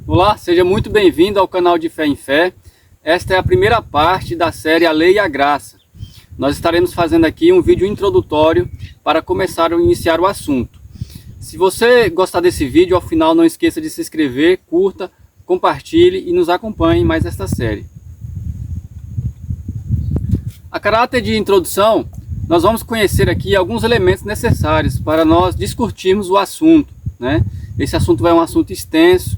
Olá, seja muito bem-vindo ao canal de Fé em Fé. Esta é a primeira parte da série A Lei e a Graça. Nós estaremos fazendo aqui um vídeo introdutório para começar a iniciar o assunto. Se você gostar desse vídeo, ao final não esqueça de se inscrever, curta, compartilhe e nos acompanhe em mais esta série. A caráter de introdução, nós vamos conhecer aqui alguns elementos necessários para nós discutirmos o assunto, né? Esse assunto é um assunto extenso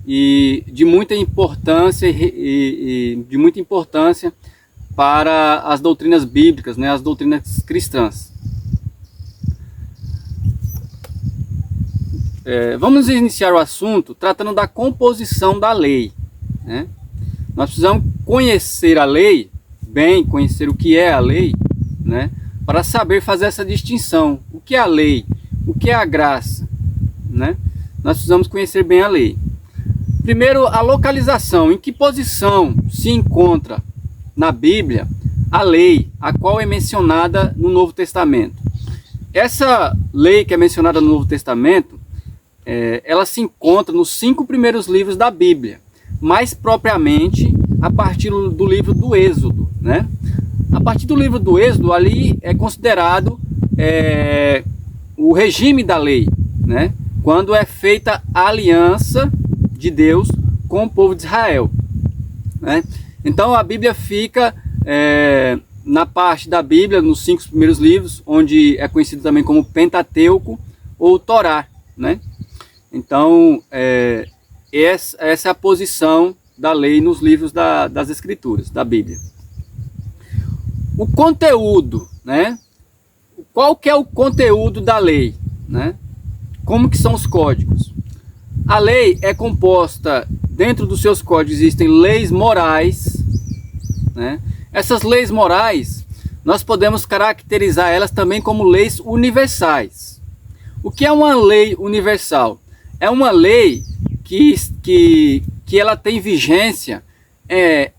e de muita importância para as doutrinas bíblicas, né? As doutrinas cristãs. Vamos iniciar o assunto tratando da composição da lei, né? Nós precisamos conhecer a lei, bem conhecer o que é a lei, né? Para saber fazer essa distinção. O que é a lei? O que é a graça? Né? Nós precisamos conhecer bem a lei. Primeiro, a localização. Em que posição se encontra na Bíblia a lei, a qual é mencionada no Novo Testamento? Essa lei que é mencionada no Novo Testamento, ela se encontra nos 5 primeiros livros da Bíblia, mais propriamente a partir do livro do Êxodo, né? A partir do livro do Êxodo, ali é considerado o regime da lei, né? Quando é feita a aliança de Deus com o povo de Israel, né? Então a Bíblia fica na parte da Bíblia, nos 5 primeiros livros, onde é conhecido também como Pentateuco ou Torá, né? Então essa é a posição da lei nos livros das Escrituras, da Bíblia. O conteúdo, né? Qual que é o conteúdo da lei, né? Como que são os códigos? A lei é composta, dentro dos seus códigos existem leis morais, né? Essas leis morais, nós podemos caracterizar elas também como leis universais. O que é uma lei universal? É uma lei que ela tem vigência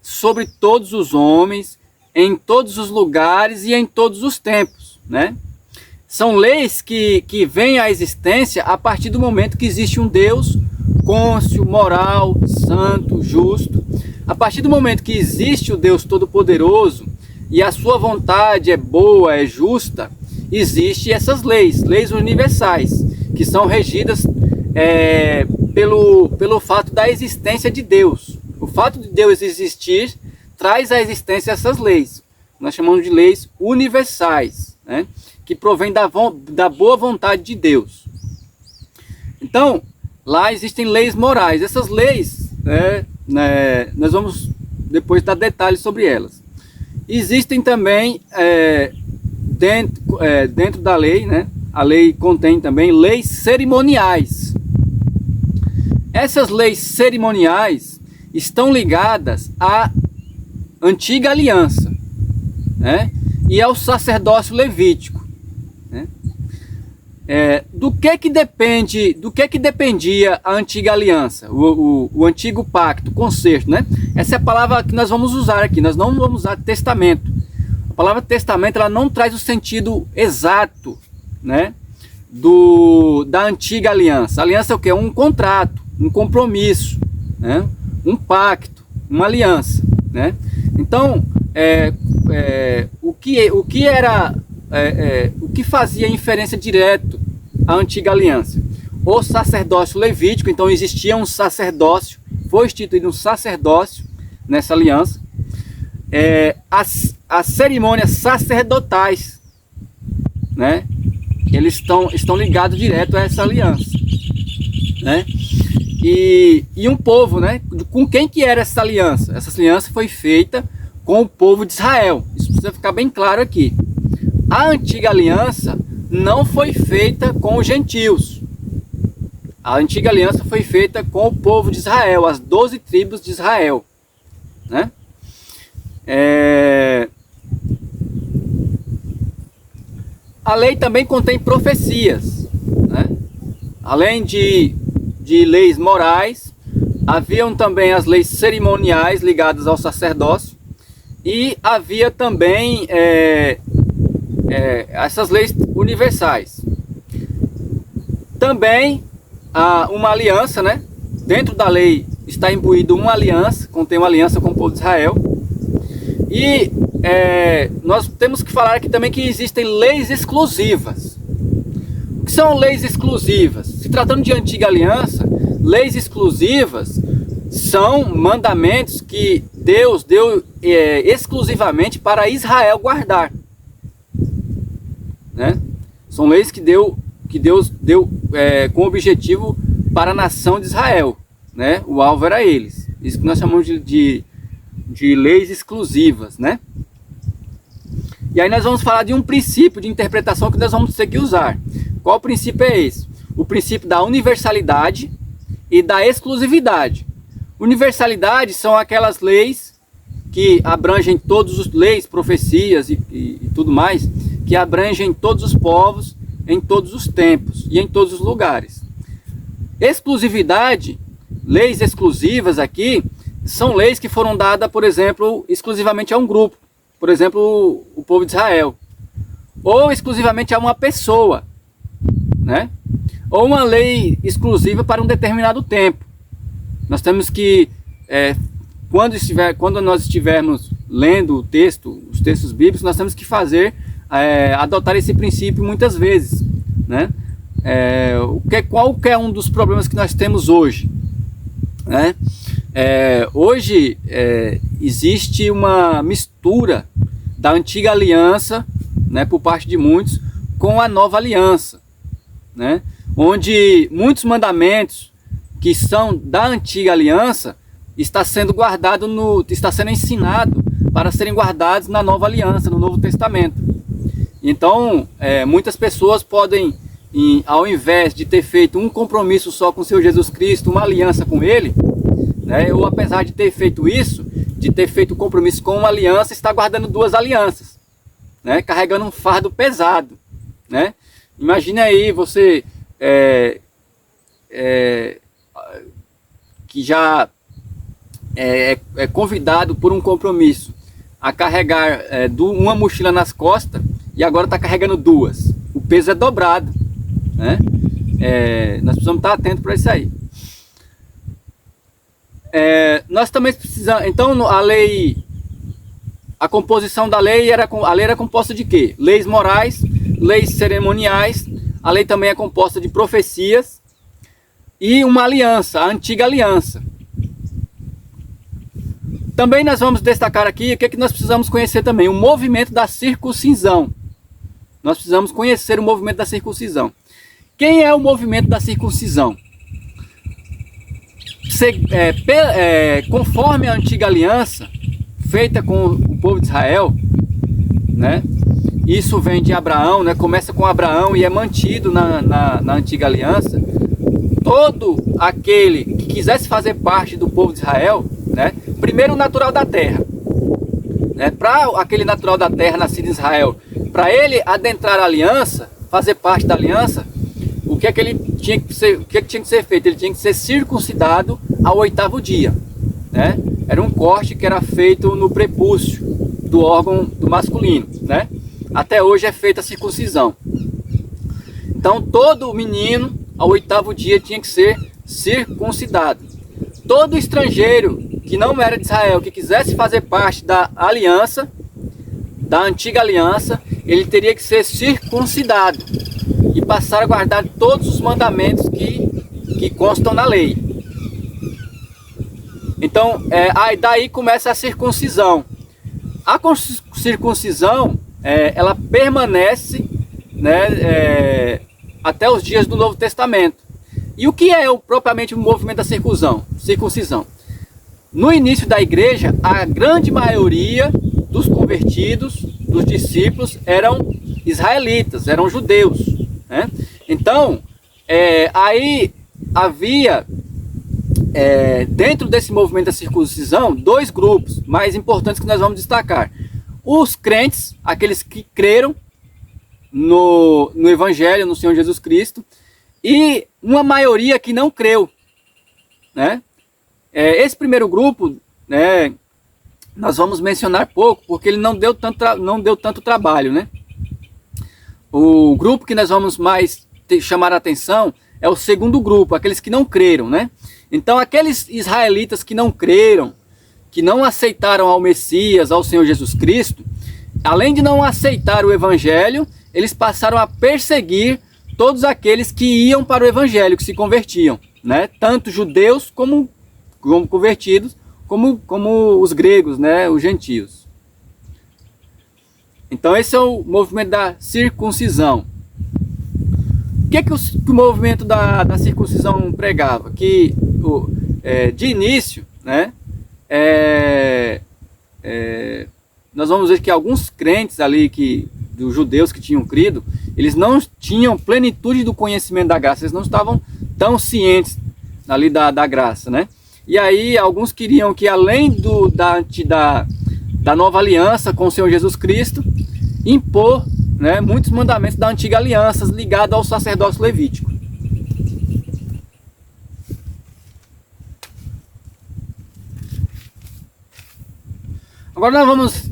sobre todos os homens, em todos os lugares e em todos os tempos, né? São leis que vêm à existência a partir do momento que existe um Deus cônscio, moral, santo, justo. A partir do momento que existe o Deus Todo-Poderoso e a sua vontade é boa, é justa, existem essas leis universais, que são regidas pelo fato da existência de Deus. O fato de Deus existir traz à existência essas leis. Nós chamamos de leis universais, né? Que provém da boa vontade de Deus. Então, lá existem leis morais. Essas leis, nós vamos depois dar detalhes sobre elas. Existem também, dentro da lei, né? A lei contém também leis cerimoniais. Essas leis cerimoniais estão ligadas à antiga aliança, né? E ao sacerdócio levítico, né? Do que dependia a antiga aliança, o antigo pacto, concerto, né? Essa é a palavra que nós vamos usar aqui. Nós não vamos usar testamento. A palavra testamento, ela não traz o sentido exato, né, da antiga aliança. A aliança é o quê? Um contrato, um compromisso, né? Um pacto, uma aliança, né? Então, o que fazia inferência direta à antiga aliança? O sacerdócio levítico. Então existia um sacerdócio, foi instituído um sacerdócio nessa aliança. As cerimônias sacerdotais, né? Eles estão ligados direto a essa aliança, né? E um povo, né? Com quem que era essa aliança? Essa aliança foi feita com o povo de Israel. Isso precisa ficar bem claro aqui. A antiga aliança não foi feita com os gentios. A antiga aliança foi feita com o povo de Israel, as 12 tribos de Israel, né? A lei também contém profecias, né? Além de leis morais, haviam também as leis cerimoniais ligadas ao sacerdócio, e havia também essas leis universais. Também há uma aliança, né? Dentro da lei está imbuído uma aliança, contém uma aliança com o povo de Israel. E nós temos que falar aqui também que existem leis exclusivas. O que são leis exclusivas? Se tratando de antiga aliança, leis exclusivas são mandamentos que Deus deu exclusivamente para Israel guardar, né? São leis que Deus deu com objetivo para a nação de Israel, né? O alvo era eles. Isso que nós chamamos de leis exclusivas, né? E aí nós vamos falar de um princípio de interpretação que nós vamos ter que usar. Qual princípio é esse? O princípio da universalidade e da exclusividade. Universalidade são aquelas leis que abrangem todos os leis, profecias e tudo mais, que abrangem todos os povos, em todos os tempos e em todos os lugares. Exclusividade, leis exclusivas aqui, são leis que foram dadas, por exemplo, exclusivamente a um grupo. Por exemplo, o povo de Israel. Ou exclusivamente a uma pessoa, né? Ou uma lei exclusiva para um determinado tempo. Nós temos que, quando nós estivermos lendo os textos bíblicos, nós temos que adotar esse princípio muitas vezes, né? Qual é um dos problemas que nós temos hoje, né? Hoje existe uma mistura da antiga aliança, né, por parte de muitos, com a nova aliança, né? Onde muitos mandamentos que são da antiga aliança está sendo ensinado para serem guardados na nova aliança, no Novo Testamento. Então, muitas pessoas podem, ao invés de ter feito um compromisso só com o Senhor Jesus Cristo, uma aliança com Ele, né, ou apesar de ter feito isso, de ter feito o compromisso com uma aliança, está guardando duas alianças, né, carregando um fardo pesado, né? Imagine aí você que já é convidado por um compromisso a carregar uma mochila nas costas e agora está carregando duas. O peso é dobrado, né? Nós precisamos estar atentos para isso aí. Nós também precisamos, então a composição da lei era composta de quê? Leis morais, leis cerimoniais. A lei também é composta de profecias e uma aliança, a antiga aliança. Também nós vamos destacar aqui o que nós precisamos conhecer também, o movimento da circuncisão. Nós precisamos conhecer o movimento da circuncisão. Quem é o movimento da circuncisão? Conforme a antiga aliança feita com o povo de Israel, né? Isso vem de Abraão, né? Começa com Abraão e é mantido na antiga aliança. Todo aquele que quisesse fazer parte do povo de Israel, né? Primeiro o natural da terra, né? Para aquele natural da terra nascido em Israel, para ele adentrar a aliança, fazer parte da aliança, o que tinha que ser feito? Ele tinha que ser circuncidado ao 8º dia, né? Era um corte que era feito no prepúcio do órgão do masculino, né? Até hoje é feita a circuncisão. Então todo menino ao 8º dia tinha que ser circuncidado. Todo estrangeiro que não era de Israel, que quisesse fazer parte da aliança, da antiga aliança, ele teria que ser circuncidado e passar a guardar todos os mandamentos que constam na lei. Então, aí daí começa a circuncisão. A circuncisão, ela permanece, né, até os dias do Novo Testamento. E o que é propriamente o movimento da circuncisão? No início da igreja, a grande maioria dos convertidos, dos discípulos, eram israelitas, eram judeus, né? Então, aí havia, dentro desse movimento da circuncisão, dois grupos mais importantes que nós vamos destacar. Os crentes, aqueles que creram no Evangelho, no Senhor Jesus Cristo, e uma maioria que não creu, né? Esse primeiro grupo, né, nós vamos mencionar pouco, porque ele não deu tanto trabalho, né? O grupo que nós vamos mais chamar a atenção é o segundo grupo, aqueles que não creram, né? Então aqueles israelitas que não creram, que não aceitaram ao Messias, ao Senhor Jesus Cristo, além de não aceitar o Evangelho, eles passaram a perseguir todos aqueles que iam para o Evangelho, que se convertiam, né? Tanto judeus como convertidos, como os gregos, né? Os gentios. Então esse é o movimento da circuncisão. O que o movimento da circuncisão pregava? Que de início, né? Nós vamos ver que alguns crentes ali, dos judeus que tinham crido, eles não tinham plenitude do conhecimento da graça, eles não estavam tão cientes ali da graça, né? E aí alguns queriam que além da nova aliança com o Senhor Jesus Cristo, impor, né, muitos mandamentos da antiga aliança ligados ao sacerdócio levítico. Agora nós vamos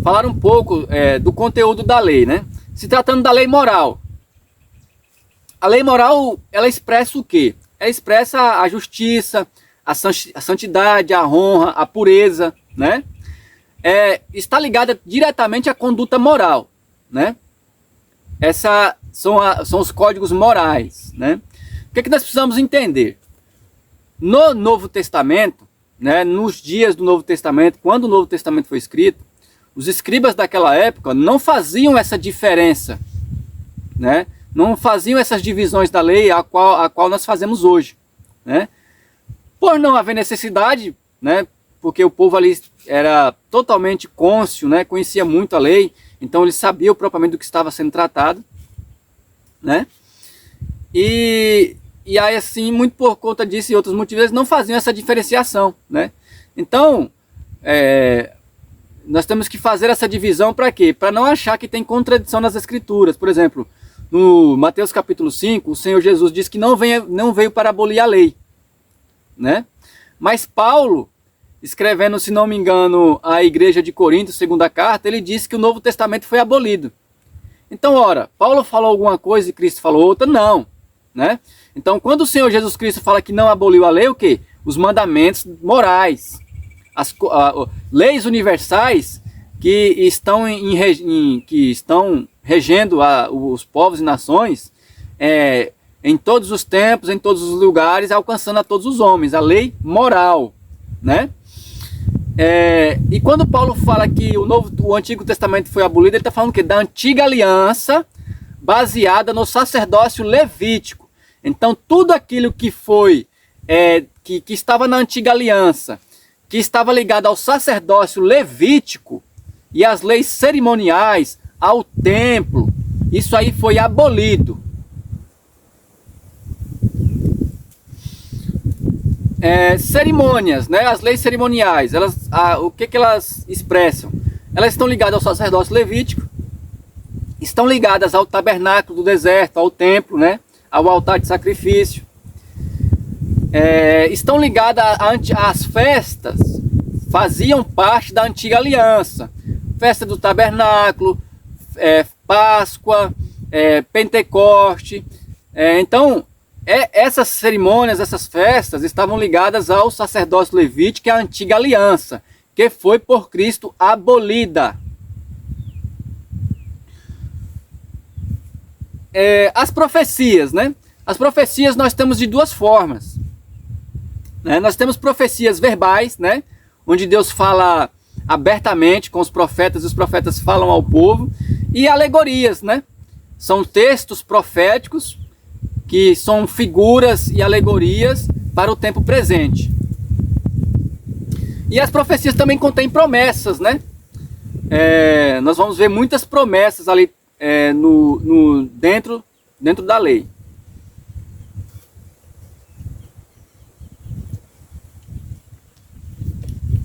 falar um pouco do conteúdo da lei, né? Se tratando da lei moral. A lei moral, ela expressa o quê? Ela expressa a justiça, a santidade, a honra, a pureza, né? Está ligada diretamente à conduta moral, né? Essas são os códigos morais, né? O que é que nós precisamos entender? No Novo Testamento, né, nos dias do Novo Testamento, quando o Novo Testamento foi escrito, os escribas daquela época não faziam essa diferença, né? Não faziam essas divisões da lei a qual nós fazemos hoje, né? Por não haver necessidade, né? Porque o povo ali era totalmente cônscio, né? Conhecia muito a lei, então eles sabiam propriamente do que estava sendo tratado, né? E aí, assim, muito por conta disso e outros motivos, eles não faziam essa diferenciação, né? Então, nós temos que fazer essa divisão para quê? Para não achar que tem contradição nas Escrituras. Por exemplo, no Mateus capítulo 5, o Senhor Jesus diz que não veio para abolir a lei, né? Mas Paulo, escrevendo, se não me engano, a igreja de Corinto, segunda carta, ele disse que o Novo Testamento foi abolido. Então, ora, Paulo falou alguma coisa e Cristo falou outra? Não, né? Então, quando o Senhor Jesus Cristo fala que não aboliu a lei, o quê? Os mandamentos morais, as leis universais que estão, que estão regendo os povos e nações em todos os tempos, em todos os lugares, alcançando a todos os homens, a lei moral, né? E quando Paulo fala que o Antigo Testamento foi abolido, ele está falando que da antiga aliança baseada no sacerdócio levítico. Então tudo aquilo que foi que estava na antiga aliança, que estava ligado ao sacerdócio levítico e às leis cerimoniais, ao templo, isso aí foi abolido. Cerimônias, né? As leis cerimoniais, o que elas expressam? Elas estão ligadas ao sacerdócio levítico, estão ligadas ao tabernáculo do deserto, ao templo, né? Ao altar de sacrifício, estão ligadas às festas, faziam parte da antiga aliança, festa do tabernáculo, Páscoa, Pentecoste. Então, essas cerimônias, essas festas estavam ligadas ao sacerdócio levítico, que é a antiga aliança, que foi por Cristo abolida. As profecias, né? As profecias nós temos de duas formas, né? Nós temos profecias verbais, né? Onde Deus fala abertamente com os profetas, e os profetas falam ao povo, e alegorias, né? São textos proféticos que são figuras e alegorias para o tempo presente. E as profecias também contêm promessas, né? Nós vamos ver muitas promessas ali dentro da lei.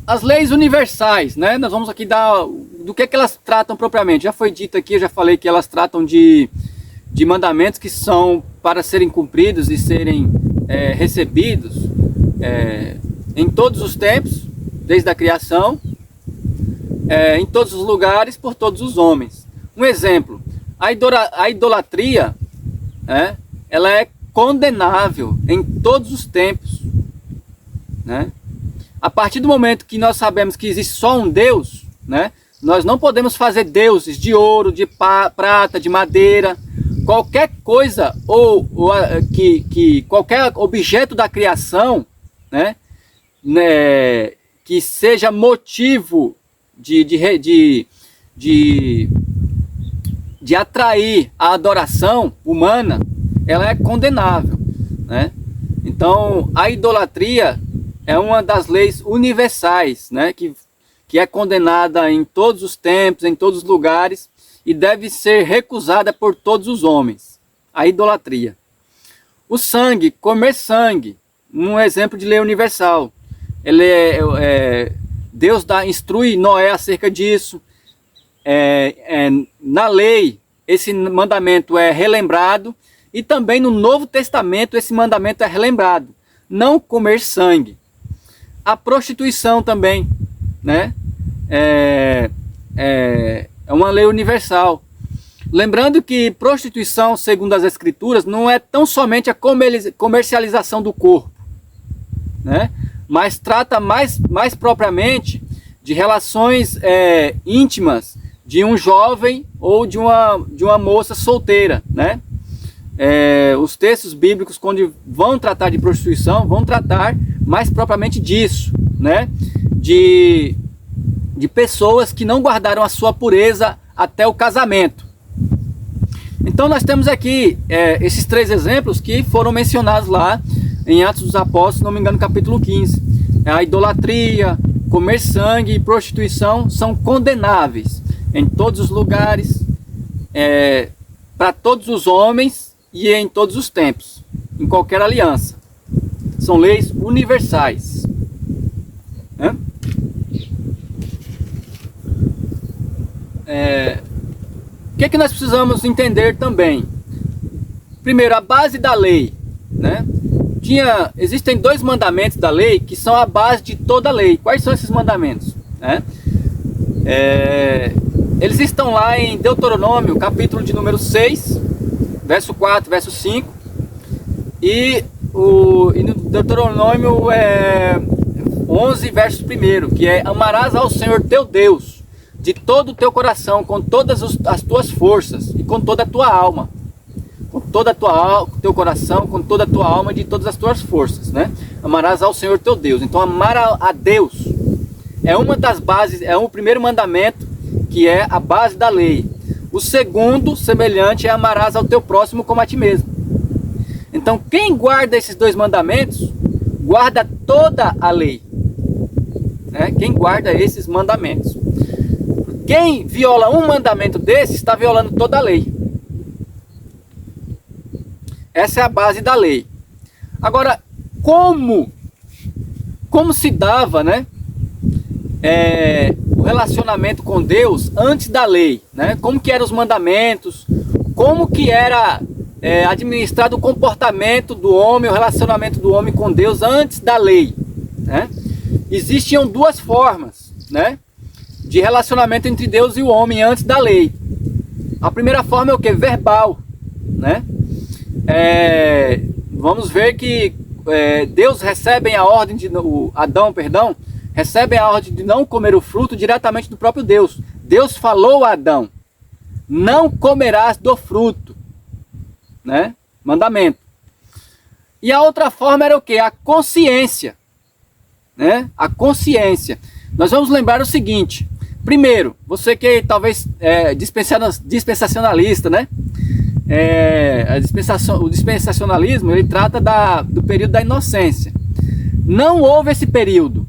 As leis universais, né? Nós vamos aqui dar do que elas tratam propriamente. Já foi dito aqui, eu já falei que elas tratam de mandamentos que são para serem cumpridos e serem recebidos em todos os tempos, desde a criação, em todos os lugares, por todos os homens. Um exemplo, a idolatria, ela é condenável em todos os tempos, né? A partir do momento que nós sabemos que existe só um Deus, né? Nós não podemos fazer deuses de ouro, de prata, de madeira, qualquer coisa que qualquer objeto da criação, né, que seja motivo de atrair a adoração humana, ela é condenável, né? Então, a idolatria é uma das leis universais, né, que é condenada em todos os tempos, em todos os lugares, e deve ser recusada por todos os homens. A idolatria. O sangue, comer sangue, um exemplo de lei universal. Deus instrui Noé acerca disso. Na lei, esse mandamento é relembrado, e também no Novo Testamento esse mandamento é relembrado. Não comer sangue. A prostituição também, né? É uma lei universal. Lembrando que prostituição, segundo as Escrituras, não é tão somente a comercialização do corpo, né? Mas trata mais propriamente de relações íntimas de um jovem ou de uma moça solteira, né? Os textos bíblicos, quando vão tratar de prostituição, vão tratar mais propriamente disso, né? De pessoas que não guardaram a sua pureza até o casamento. Então nós temos aqui esses 3 exemplos que foram mencionados lá em Atos dos Apóstolos, se não me engano, capítulo 15. A idolatria, comer sangue e prostituição são condenáveis em todos os lugares, para todos os homens e em todos os tempos, em qualquer aliança. São leis universais. Né? O que nós precisamos entender também? Primeiro, a base da lei, né? Existem 2 mandamentos da lei que são a base de toda a lei. Quais são esses mandamentos? Né? Eles estão lá em Deuteronômio, capítulo de número 6, verso 4, verso 5, e no Deuteronômio 11, verso 1, que é: amarás ao Senhor teu Deus de todo o teu coração, com todas as tuas forças e com toda a tua alma. Com todo o teu coração, com toda a tua alma e de todas as tuas forças, né? Amarás ao Senhor teu Deus. Então, amar a Deus é uma das bases, é o primeiro mandamento, que é a base da lei. O segundo, semelhante, é amarás ao teu próximo como a ti mesmo. Então, quem guarda esses 2 mandamentos, guarda toda a lei. Né? Quem guarda esses mandamentos. Quem viola um mandamento desse, está violando toda a lei. Essa é a base da lei. Agora, como se dava, né, o relacionamento com Deus antes da lei? Né? Como que eram os mandamentos? Como que era administrado o comportamento do homem, o relacionamento do homem com Deus antes da lei? Né? Existiam 2 formas, né, de relacionamento entre Deus e o homem antes da lei. A primeira forma é o que? Verbal, né? Vamos ver que Deus recebe a ordem Adão recebe a ordem de não comer o fruto diretamente do próprio Deus. Deus falou a Adão: não comerás do fruto, né? Mandamento. E a outra forma era o que? A consciência, né? A consciência. Nós vamos lembrar o seguinte. Primeiro, você que talvez dispensacionalista, né? O dispensacionalismo, ele trata do período da inocência. Não houve esse período.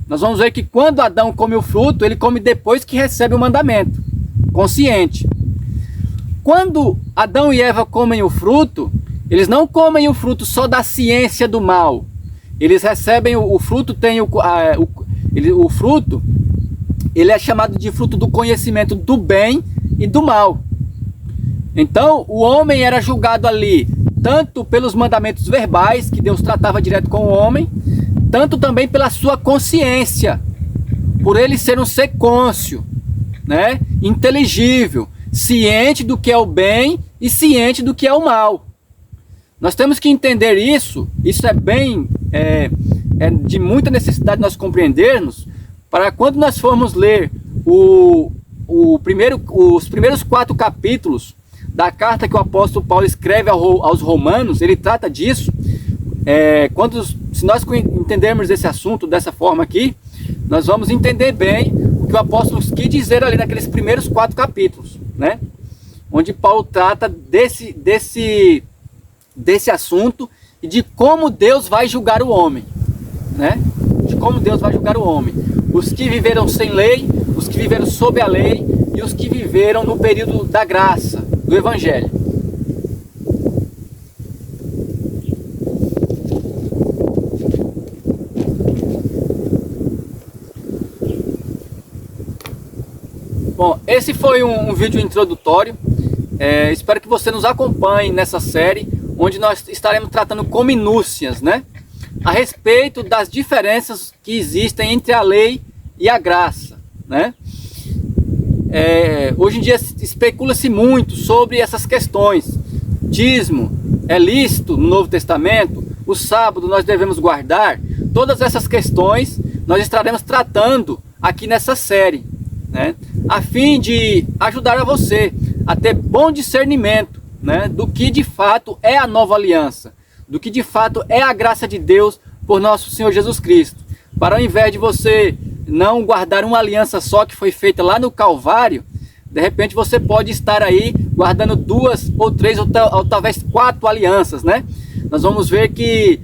Nós vamos ver que quando Adão come o fruto, ele come depois que recebe o mandamento, consciente. Quando Adão e Eva comem o fruto, eles não comem o fruto só da ciência do mal. Eles recebem o fruto, o fruto, ele é chamado de fruto do conhecimento do bem e do mal. Então, o homem era julgado ali, tanto pelos mandamentos verbais, que Deus tratava direto com o homem, tanto também pela sua consciência, por ele ser um ser cônscio, né? Inteligível, ciente do que é o bem e ciente do que é o mal. Nós temos que entender isso é bem, é de muita necessidade nós compreendermos, para quando nós formos ler os primeiros 4 capítulos da carta que o apóstolo Paulo escreve aos Romanos, ele trata disso. Se nós entendermos esse assunto dessa forma aqui, nós vamos entender bem o que o apóstolo quis dizer ali naqueles primeiros 4 capítulos, né? Onde Paulo trata desse assunto e de como Deus vai julgar o homem, né? De como Deus vai julgar o homem. Os que viveram sem lei, os que viveram sob a lei e os que viveram no período da graça, do Evangelho. Bom, esse foi um vídeo introdutório. Espero que você nos acompanhe nessa série, onde nós estaremos tratando com minúcias, né, a respeito das diferenças que existem entre a lei e a graça, né? Hoje em dia especula-se muito sobre essas questões. Dízimo é lícito no Novo Testamento? O sábado nós devemos guardar? Todas essas questões nós estaremos tratando aqui nessa série, né, a fim de ajudar a você a ter bom discernimento, né, do que de fato é a nova aliança, do que de fato é a graça de Deus por nosso Senhor Jesus Cristo. Para ao invés de você não guardar uma aliança só que foi feita lá no Calvário, de repente você pode estar aí guardando 2 ou 3 ou talvez 4 alianças, né? Nós vamos ver que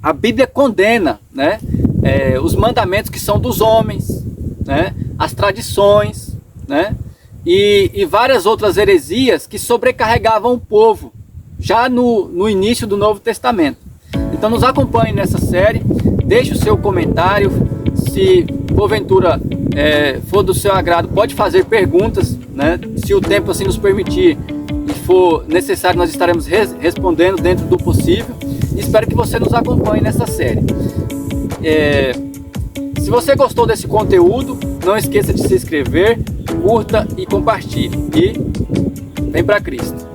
a Bíblia condena, né, os mandamentos que são dos homens, né, as tradições, né, e várias outras heresias que sobrecarregavam o povo já no início do Novo Testamento. Então nos acompanhe nessa série, deixe o seu comentário, se porventura for do seu agrado, pode fazer perguntas, né, se o tempo assim nos permitir e for necessário, nós estaremos respondendo dentro do possível. Espero que você nos acompanhe nessa série. Se você gostou desse conteúdo, não esqueça de se inscrever, curta e compartilhe. E vem para Cristo.